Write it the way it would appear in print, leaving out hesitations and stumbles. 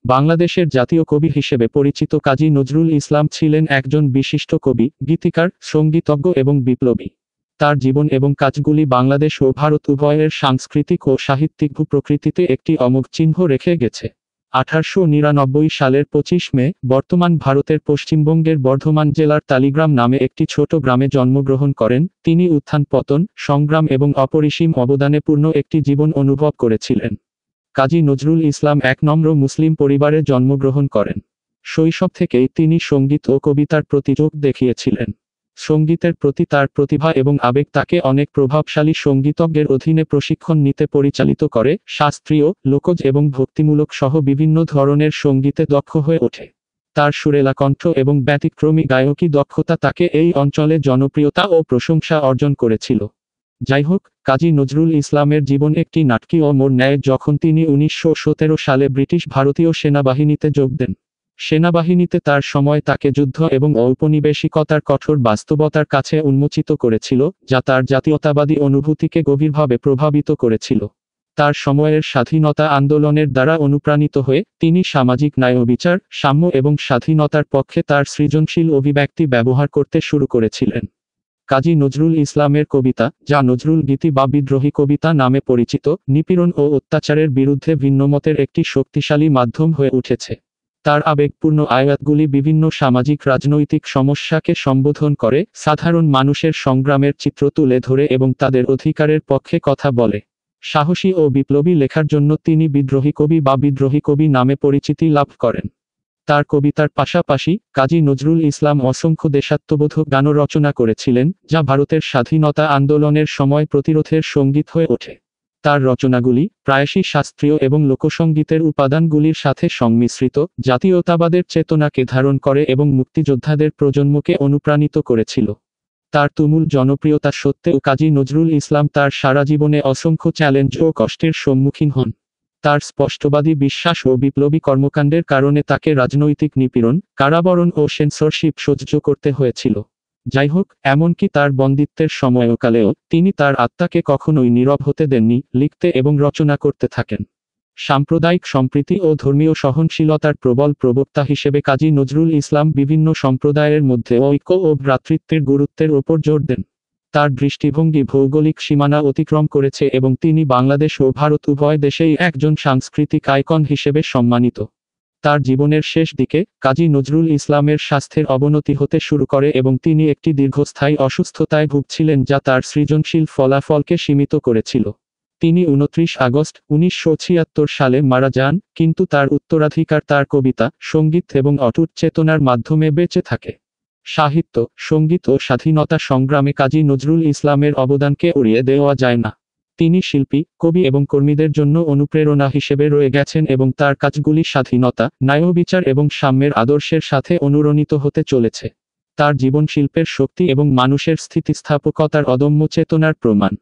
বাংলাদেশের জাতীয় কবি হিসেবে পরিচিত কাজী নজরুল ইসলাম ছিলেন একজন বিশিষ্ট কবি, গীতিকার, সঙ্গীতজ্ঞ এবং বিপ্লবী। তার জীবন এবং কাজগুলি বাংলাদেশ ও ভারত উভয়ের সাংস্কৃতিক ও সাহিত্যিক প্রকৃতিতে একটি অমোঘ চিহ্ন রেখে গেছে। 1899 সালের 25 মে বর্তমান ভারতের পশ্চিমবঙ্গের বর্ধমান জেলার টালিগ্রাম নামে একটি ছোট গ্রামে জন্মগ্রহণ করেন। তিনি উত্থান পতন, সংগ্রাম এবং অপরিসীম অবদানে পূর্ণ একটি জীবন অনুভব করেছিলেন। কাজী নজরুল ইসলাম এক নম্র মুসলিম পরিবারে জন্মগ্রহণ করেন। শৈশব থেকেই তিনি সঙ্গীত ও কবিতার প্রতি ঝোঁক দেখিয়েছিলেন। সঙ্গীতের প্রতি তার প্রতিভা এবং আবেগ তাকে অনেক প্রভাবশালী সঙ্গীতজ্ঞের অধীনে প্রশিক্ষণ নিতে পরিচালিত করে। শাস্ত্রীয়, লোকজ এবং ভক্তিমূলক সহ বিভিন্ন ধরনের সঙ্গীতে দক্ষ হয়ে ওঠে। তার সুরেলা কণ্ঠ এবং ব্যতিক্রমী গায়কী দক্ষতা তাকে এই অঞ্চলে জনপ্রিয়তা ও প্রশংসা অর্জন করেছিল। যাই হোক, কাজী নজরুল ইসলামের জীবন একটি নাটকীয় মোড় নেয় যখন তিনি 1917 সালে ব্রিটিশ ভারতীয় সেনাবাহিনীতে যোগ দেন। সেনাবাহিনীতে তার সময় তাকে যুদ্ধ এবং ঔপনিবেশিকতার কঠোর বাস্তবতার কাছে উন্মোচিত করেছিল, যা তার জাতীয়তাবাদী অনুভূতিকে গভীরভাবে প্রভাবিত করেছিল। তার সময়ের স্বাধীনতা আন্দোলনের দ্বারা অনুপ্রাণিত হয়ে তিনি সামাজিক ন্যায়, বিচার, সাম্য এবং স্বাধীনতার পক্ষে তার সৃজনশীল অভিব্যক্তি ব্যবহার করতে শুরু করেছিলেন। কাজী নজরুল ইসলামের কবিতা, যা নজরুল গীতি বা বিদ্রোহী কবিতা নামে পরিচিত, নিপীড়ন ও অত্যাচারের বিরুদ্ধে ভিন্নমতের একটি শক্তিশালী মাধ্যম হয়ে উঠেছে। তার আবেগপূর্ণ আয়াতগুলি বিভিন্ন সামাজিক রাজনৈতিক সমস্যাকে সম্বোধন করে, সাধারণ মানুষের সংগ্রামের চিত্র তুলে ধরে এবং তাদের অধিকারের পক্ষে কথা বলে। সাহসী ও বিপ্লবী লেখার জন্য তিনি বিদ্রোহী কবি বা বিদ্রোহী কবি নামে পরিচিতি লাভ করেন। তার কবিতার পাশাপাশি কাজী নজরুল ইসলাম অসংখ্য দেশাত্মবোধক গানও রচনা করেছিলেন, যা ভারতের স্বাধীনতা আন্দোলনের সময় প্রতিরোধের সঙ্গীত হয়ে ওঠে। তার রচনাগুলি, প্রায়শই শাস্ত্রীয় এবং লোকসঙ্গীতের উপাদানগুলির সাথে সংমিশ্রিত, জাতীয়তাবাদের চেতনাকে ধারণ করে এবং মুক্তিযোদ্ধাদের প্রজন্মকে অনুপ্রাণিত করেছিল। তার তুমুল জনপ্রিয়তা সত্ত্বেও কাজী নজরুল ইসলাম তার সারা জীবনে অসংখ্য চ্যালেঞ্জ ও কষ্টের সম্মুখীন হন। তার স্পষ্টবাদী বিশ্বাস ও বিপ্লবী কর্মকাণ্ডের কারণে তাকে রাজনৈতিক নিপীড়ন, কারাবরণ ও সেন্সরশিপ সহ্য করতে হয়েছিল। যাই হোক, এমনকি তার বন্দিত্বের সময়কালেও তিনি তার আত্মাকে কখনোই নীরব হতে দেননি, লিখতে এবং রচনা করতে থাকেন। সাম্প্রদায়িক সম্প্রীতি ও ধর্মীয় সহনশীলতার প্রবল প্রবক্তা হিসেবে কাজী নজরুল ইসলাম বিভিন্ন সম্প্রদায়ের মধ্যে ঐক্য ও ভ্রাতৃত্বের গুরুত্বের ওপর জোর দেন। তার দৃষ্টিভঙ্গি ভৌগোলিক সীমানা অতিক্রম করেছে এবং তিনি বাংলাদেশ ও ভারত উভয় দেশেই একজন সাংস্কৃতিক আইকন হিসেবে সম্মানিত। তার জীবনের শেষ দিকে কাজী নজরুল ইসলামের স্বাস্থ্যের অবনতি হতে শুরু করে এবং তিনি একটি দীর্ঘস্থায়ী অসুস্থতায় ভুগছিলেন, যা তার সৃজনশীল ফলাফলকে সীমিত করেছিল। তিনি 29 আগস্ট 1976 সালে মারা যান, কিন্তু তার উত্তরাধিকার তার কবিতা, সঙ্গীত এবং অটুট চেতনার মাধ্যমে বেঁচে থাকে। সাহিত্য, সঙ্গীত ও স্বাধীনতা সংগ্রামে কাজী নজরুল ইসলামের অবদানকে উড়িয়ে দেওয়া যায় না। তিনি শিল্পী, কবি এবং কর্মীদের জন্য অনুপ্রেরণা হিসেবে রয়ে গেছেন এবং তার কাজগুলি স্বাধীনতা, ন্যায়বিচার এবং সাম্যের আদর্শের সাথে অনুরণিত হতে চলেছে। তার জীবন শিল্পের শক্তি এবং মানুষের স্থিতিস্থাপকতার অদম্য চেতনার প্রমাণ।